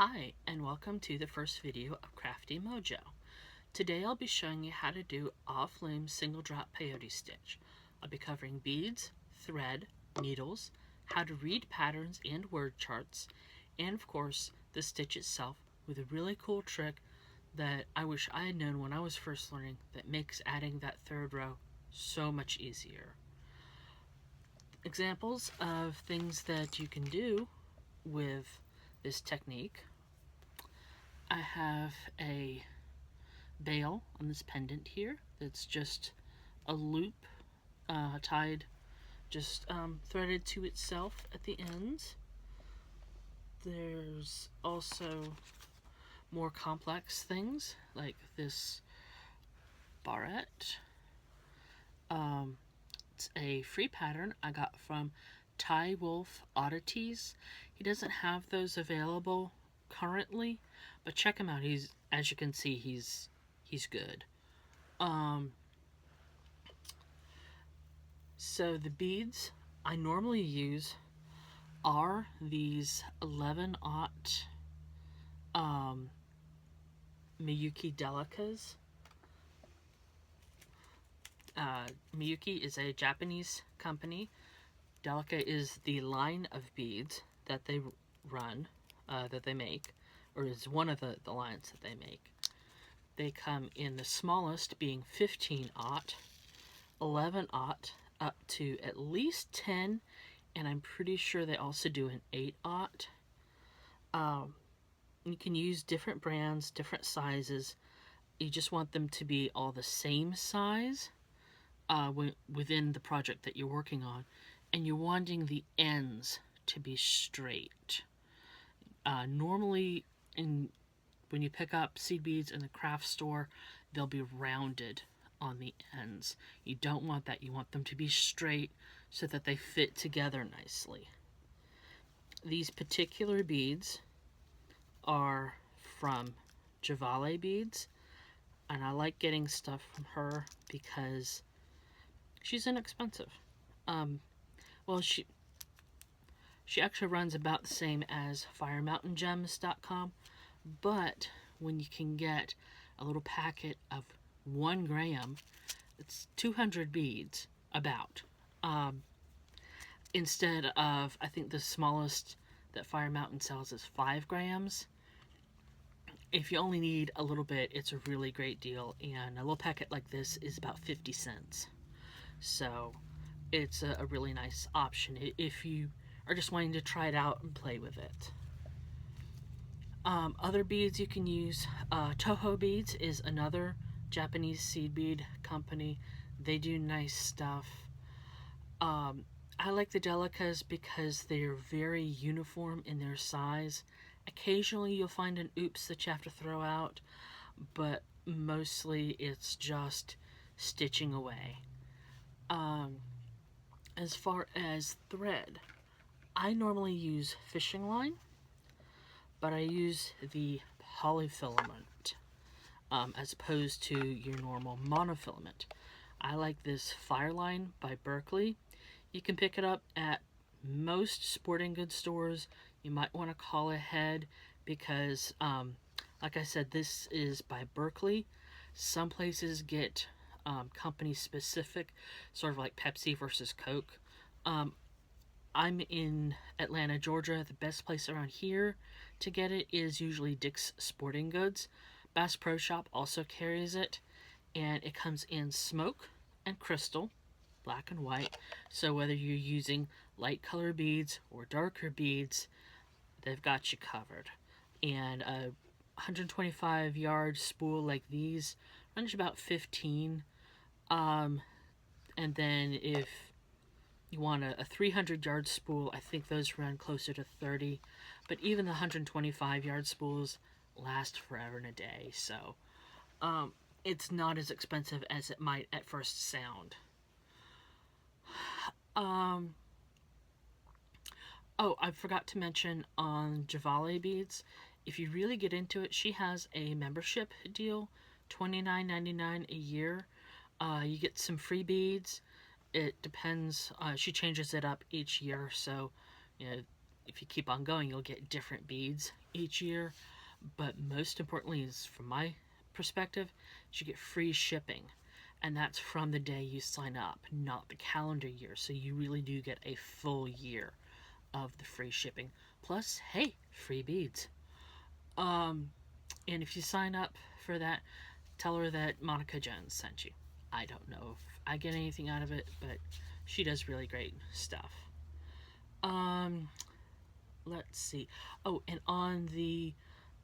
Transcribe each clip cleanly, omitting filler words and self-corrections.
Hi, and welcome to the first video of Crafty Mojo. Today I'll be showing you how to do off-loom single drop peyote stitch. I'll be covering beads, thread, needles, how to read patterns and word charts, and of course the stitch itself with a really cool trick that I wish I had known when I was first learning that makes adding that third row so much easier. Examples of things that you can do with this technique. I have a bail on this pendant here that's just a loop tied, just threaded to itself at the ends. There's also more complex things like this Barrett. It's a free pattern I got from Ty Wolf Oddities. He doesn't have those available currently, but check him out. He's, as you can see, he's good. So the beads I normally use are these 11-aught Miyuki Delicas. Miyuki is a Japanese company. Delica is the line of beads that they run, that they make, or is one of the lines that they make. They come in the smallest being 15-aught, 11-aught, up to at least 10, and I'm pretty sure they also do an 8-aught. You can use different brands, different sizes. You just want them to be all the same size within the project that you're working on, and you're wanting the ends to be straight. Normally, when you pick up seed beads in the craft store, they'll be rounded on the ends. You don't want that. You want them to be straight so that they fit together nicely. These particular beads are from JaValle Beads, and I like getting stuff from her because she's inexpensive. Well, she actually runs about the same as firemountaingems.com, but when you can get a little packet of 1 gram, it's 200 beads about. Instead of, I think the smallest that Fire Mountain sells is 5 grams. If you only need a little bit, it's a really great deal, and a little packet like this is about 50 cents. So it's a really nice option if you are just wanting to try it out and play with it. Other beads you can use, Toho Beads is another Japanese seed bead company. They do nice stuff. I like the Delicas because they're very uniform in their size. Occasionally you'll find an oops that you have to throw out, but mostly it's just stitching away. As far as thread, I normally use fishing line, but I use the polyfilament as opposed to your normal monofilament. I like this Fireline by Berkeley. You can pick it up at most sporting goods stores. You might want to call ahead because, like I said, this is by Berkeley. Some places get company specific, sort of like Pepsi versus Coke. I'm in Atlanta, Georgia. The best place around here to get it is usually Dick's Sporting Goods. Bass Pro Shop also carries it, and it comes in smoke and crystal, black and white. So whether you're using light color beads or darker beads, they've got you covered. And a 125-yard spool like these runs about 15. And then if you want a 300-yard spool, I think those run closer to 30. But even the 125-yard spools last forever and a day. So it's not as expensive as it might at first sound. Oh, I forgot to mention on JaValle Beads, if you really get into it, she has a membership deal, $29.99 a year. You get some free beads. It depends. She changes it up each year, so you know, if you keep on going, you'll get different beads each year. But most importantly, is from my perspective, you get free shipping. And that's from the day you sign up, not the calendar year. So you really do get a full year of the free shipping. Plus, hey, free beads. And if you sign up for that, tell her that Monica Jones sent you. I don't know if I get anything out of it, but she does really great stuff. Let's see. Oh, and on the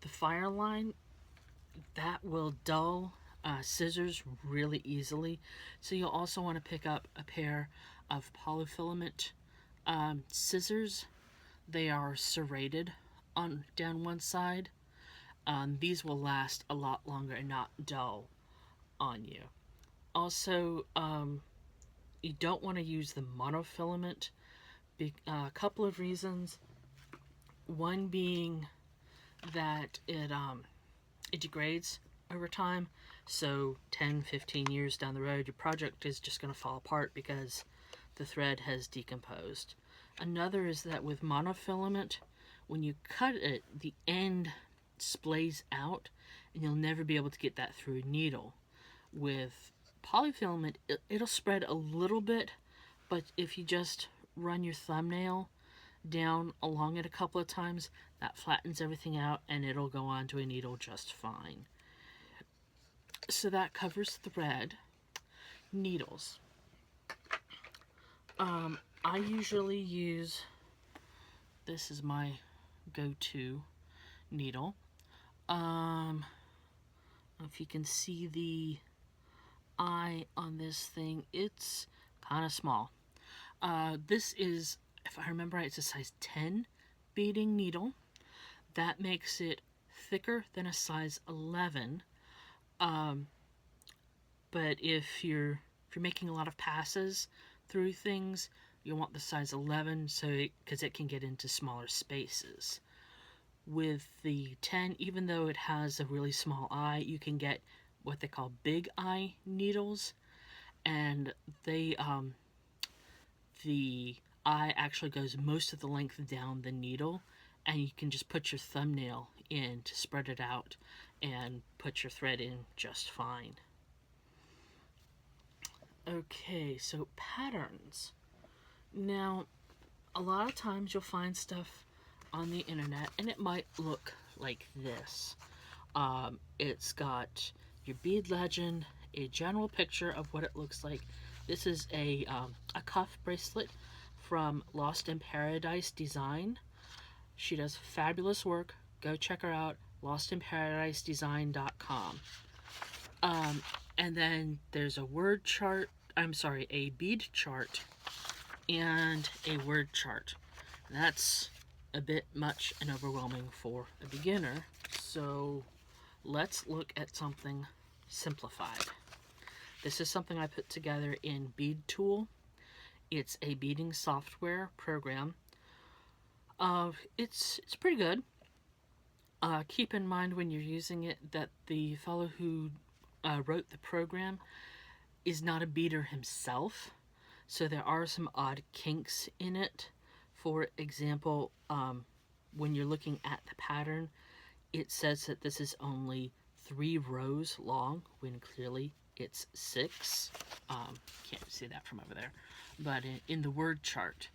fire line, that will dull scissors really easily. So you'll also want to pick up a pair of polyfilament scissors. They are serrated on down one side. These will last a lot longer and not dull on you. Also, you don't want to use the monofilament. A couple of reasons. One being that it degrades over time. So 10, 15 years down the road, your project is just going to fall apart because the thread has decomposed. Another is that with monofilament, when you cut it, the end splays out and you'll never be able to get that through a needle. With polyfilament, it'll spread a little bit, but if you just run your thumbnail down along it a couple of times, that flattens everything out and it'll go onto a needle just fine. So that covers thread. Needles. I usually use, this is my go-to needle. If you can see the eye on this thing, it's kind of small. This is, if I remember right, it's a size 10 beading needle. That makes it thicker than a size 11. But if you're making a lot of passes through things, you'll want the size 11 because it can get into smaller spaces. With the 10, even though it has a really small eye, you can get what they call big eye needles, and they the eye actually goes most of the length down the needle, and you can just put your thumbnail in to spread it out and put your thread in just fine. Okay, so patterns. Now, a lot of times you'll find stuff on the internet and it might look like this. It's got your bead legend, a general picture of what it looks like. This is a cuff bracelet from Lost in Paradise Design. She does fabulous work. Go check her out, lostinparadisedesign.com. And then there's a word chart, a bead chart and a word chart. That's a bit much and overwhelming for a beginner, so let's look at something simplified. This is something I put together in Bead Tool. It's a beading software program. It's pretty good. Keep in mind when you're using it that the fellow who wrote the program is not a beader himself, so there are some odd kinks in it. For example, when you're looking at the pattern, it says that this is only 3 rows long when clearly it's 6. Can't see that from over there, but in the word chart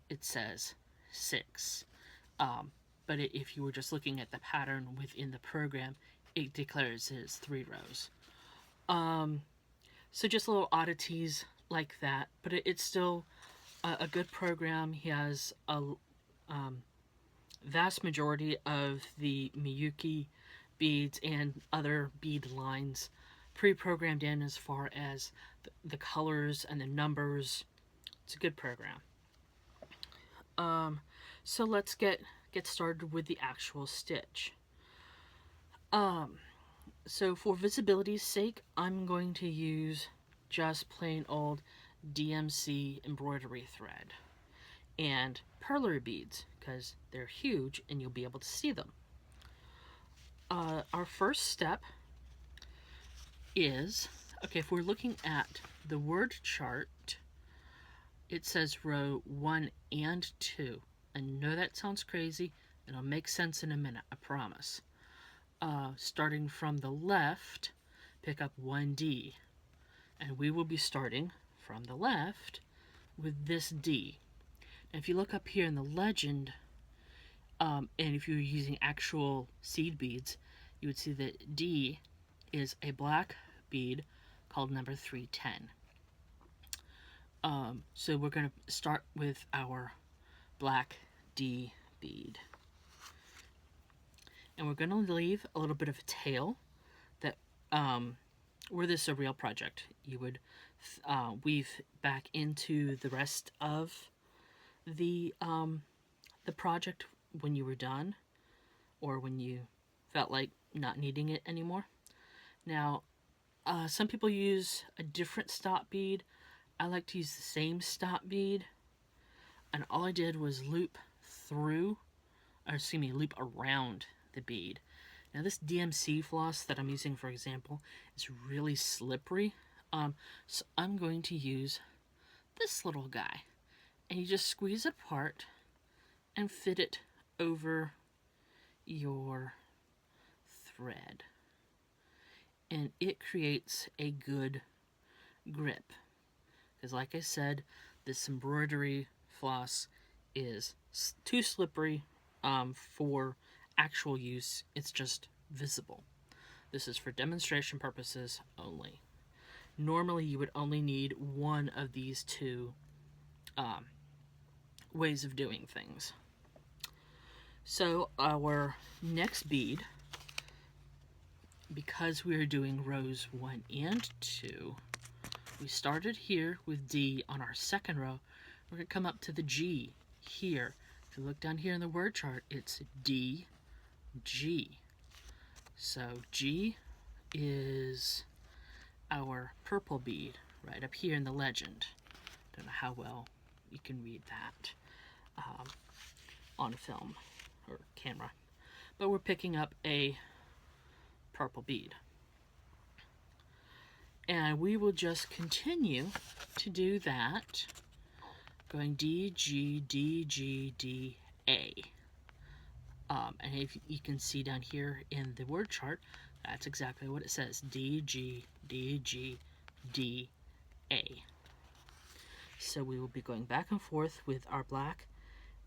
it says 6. But if you were just looking at the pattern within the program, it declares it's 3 rows. So just little oddities like that, but it's still a good program. He has a vast majority of the Miyuki beads and other bead lines pre-programmed in as far as the colors and the numbers. It's a good program. So let's get started with the actual stitch. So for visibility's sake, I'm going to use just plain old DMC embroidery thread and perler beads because they're huge and you'll be able to see them. Our first step is, okay, if we're looking at the word chart, it says row 1 and 2. I know that sounds crazy. It'll make sense in a minute, I promise. Starting from the left, pick up 1D. And we will be starting from the left with this D. And if you look up here in the legend, and if you were using actual seed beads, you would see that D is a black bead called number 310. So we're going to start with our black D bead. And we're going to leave a little bit of a tail that, were this a real project, you would weave back into the rest of the project when you were done, or when you felt like not needing it anymore. Now, some people use a different stop bead. I like to use the same stop bead, and all I did was loop around the bead. Now this DMC floss that I'm using, for example, is really slippery, so I'm going to use this little guy, and you just squeeze it apart and fit it over your thread, and it creates a good grip, because like I said, this embroidery floss is too slippery for actual use. It's just visible. This is for demonstration purposes only. Normally you would only need one of these two ways of doing things. So our next bead, because we are doing rows 1 and 2, we started here with D on our second row. We're going to come up to the G here. If you look down here in the word chart, it's D, G. So G is our purple bead right up here in the legend. Don't know how well you can read that on film or camera, but we're picking up a purple bead, and we will just continue to do that, going D, G, D, G, D, A. And if you can see down here in the word chart, that's exactly what it says: D, G, D, G, D, A. So we will be going back and forth with our black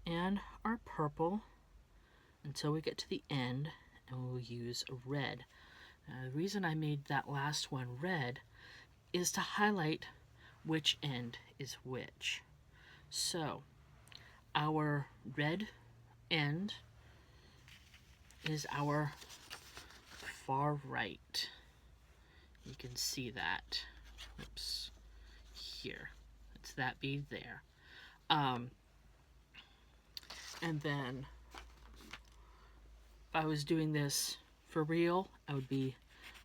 and our purple until we get to the end, and we'll use red. Now, the reason I made that last one red is to highlight which end is which. So our red end is our far right. You can see that. Oops. Here. It's that bead there. And then if I was doing this for real, I would be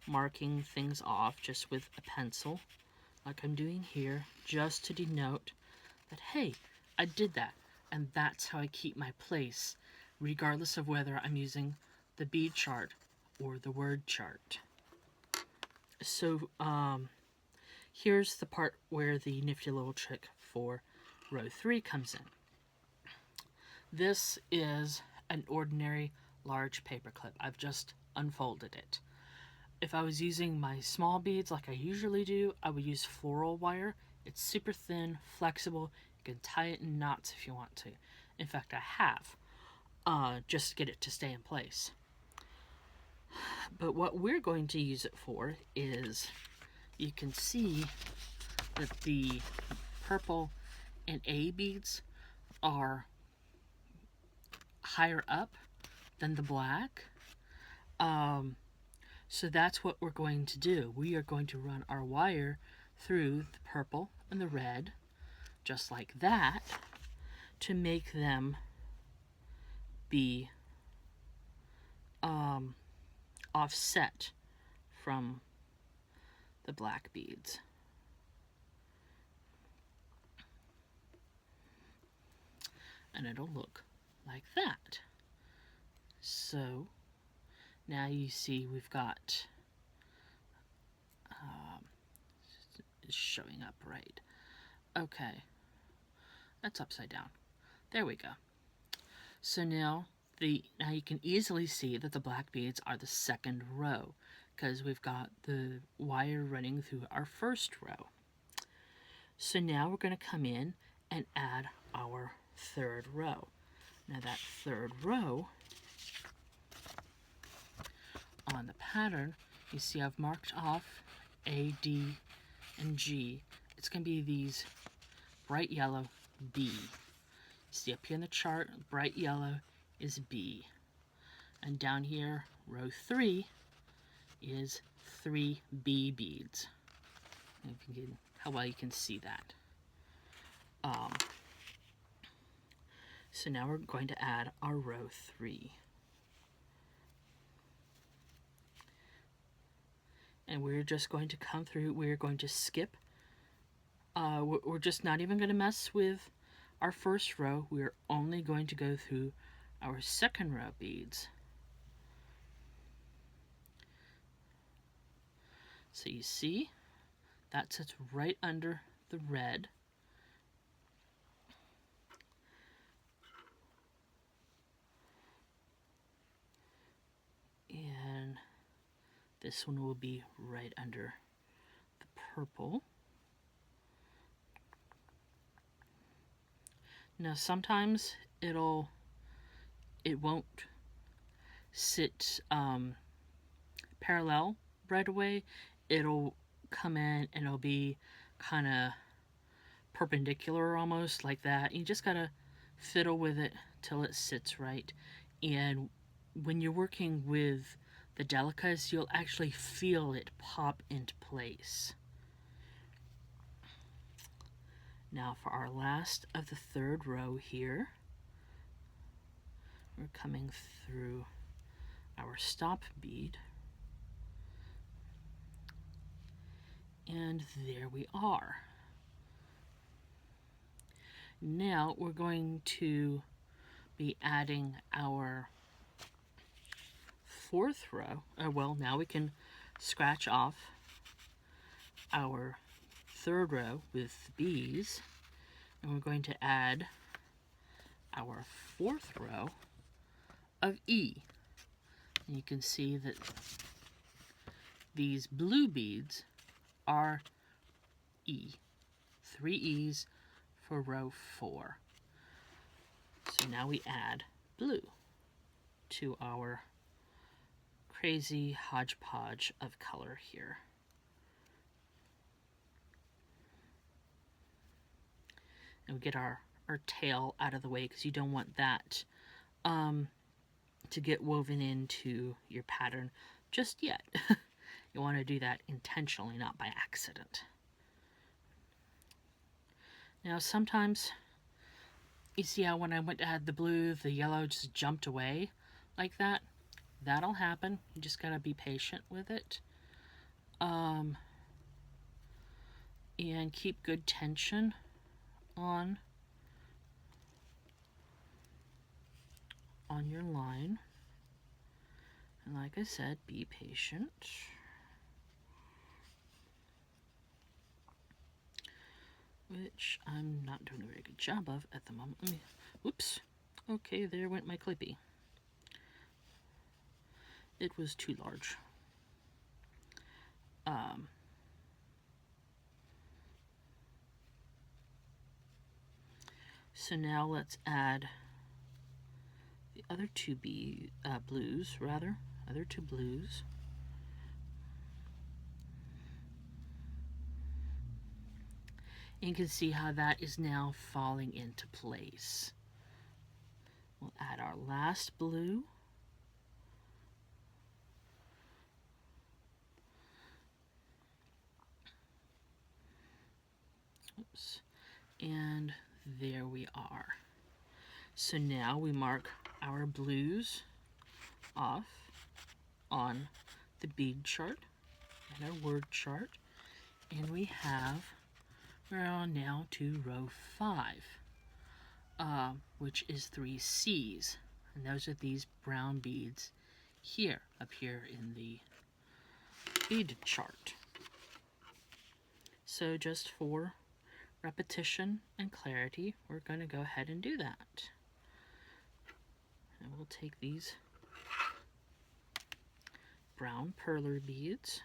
marking things off just with a pencil, like I'm doing here, just to denote that, hey, I did that. And that's how I keep my place, regardless of whether I'm using the bead chart or the word chart. So here's the part where the nifty little trick for row 3 comes in. This is an ordinary large paper clip. I've just unfolded it. If I was using my small beads like I usually do, I would use floral wire. It's super thin, flexible. You can tie it in knots if you want to. In fact, I have, just to get it to stay in place. But what we're going to use it for is, you can see that the purple and A beads are higher up than the black. So that's what we're going to do. We are going to run our wire through the purple and the red, just like that, to make them be offset from the black beads. And it'll look like that. So now you see we've got it's showing up right. Okay, that's upside down. There we go. So now you can easily see that the black beads are the second row because we've got the wire running through our first row. So now we're going to come in and add our third row. Now that third row on the pattern, you see I've marked off A, D, and G. It's going to be these bright yellow B. You see up here in the chart, bright yellow is B. And down here, row 3 is 3 B beads. How well you can see that. So now we're going to add our row 3. And we're just going to come through, we're going to skip. We're just not even going to mess with our first row. We're only going to go through our second row beads. So you see, that sits right under the red. And this one will be right under the purple. Now sometimes it won't sit parallel right away. It'll come in and it'll be kind of perpendicular almost like that. You just gotta fiddle with it till it sits right. And when you're working with the delicas, you'll actually feel it pop into place. Now for our last of the third row here, we're coming through our stop bead. And there we are. Now we're going to be adding our fourth row. Well, now we can scratch off our third row with bees, and we're going to add our fourth row of E. And you can see that these blue beads are E. 3 E's for row 4. So now we add blue to our crazy hodgepodge of color here. And we get our tail out of the way because you don't want that to get woven into your pattern just yet. You want to do that intentionally, not by accident. Now sometimes, you see how when I went to add the blue, the yellow just jumped away like that? That'll happen. You just gotta be patient with it. And keep good tension on your line. And like I said, be patient. Which I'm not doing a very good job of at the moment. Whoops. Okay, there went my clippy. It was too large. So now let's add the other two blues. And you can see how that is now falling into place. We'll add our last blue. Oops. And there we are. So now we mark our blues off on the bead chart and our word chart. And we're on now to row 5, which is 3 C's. And those are these brown beads here, up here in the bead chart. So just for repetition and clarity, we're going to go ahead and do that. And we'll take these brown perler beads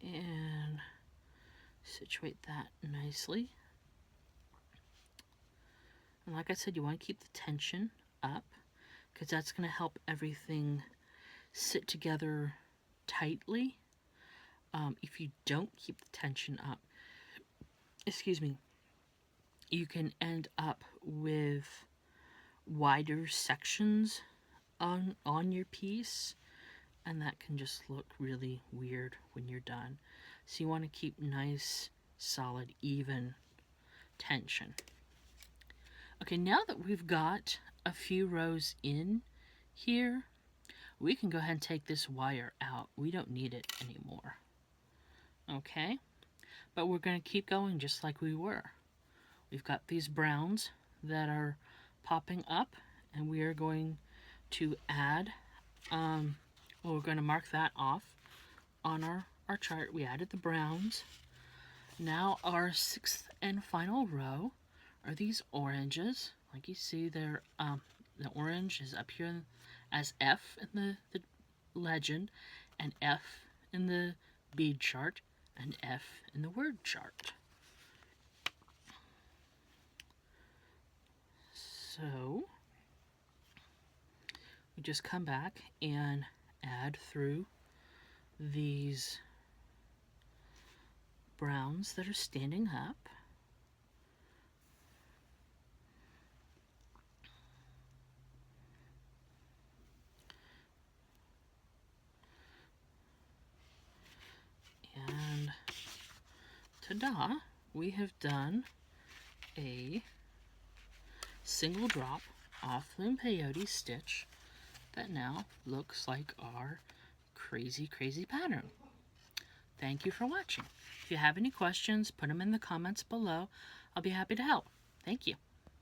and situate that nicely. And like I said, you want to keep the tension up because that's going to help everything sit together tightly. If you don't keep the tension up, excuse me, you can end up with wider sections on your piece, and that can just look really weird when you're done. So you want to keep nice, solid, even tension. Okay, now that we've got a few rows in here, we can go ahead and take this wire out. We don't need it anymore. Okay, but we're going to keep going just like we were. We've got these browns that are popping up, and we are going to add, well, we're going to mark that off on our chart. We added the browns. Now our sixth and final row are these oranges. Like you see, they're the orange is up here as F in the legend, and F in the bead chart, and F in the word chart. So we just come back and add through these browns that are standing up. And ta-da, we have done a single drop off loom peyote stitch that now looks like our crazy pattern. Thank you for watching. If you have any questions, put them in the comments below. I'll be happy to help. Thank you.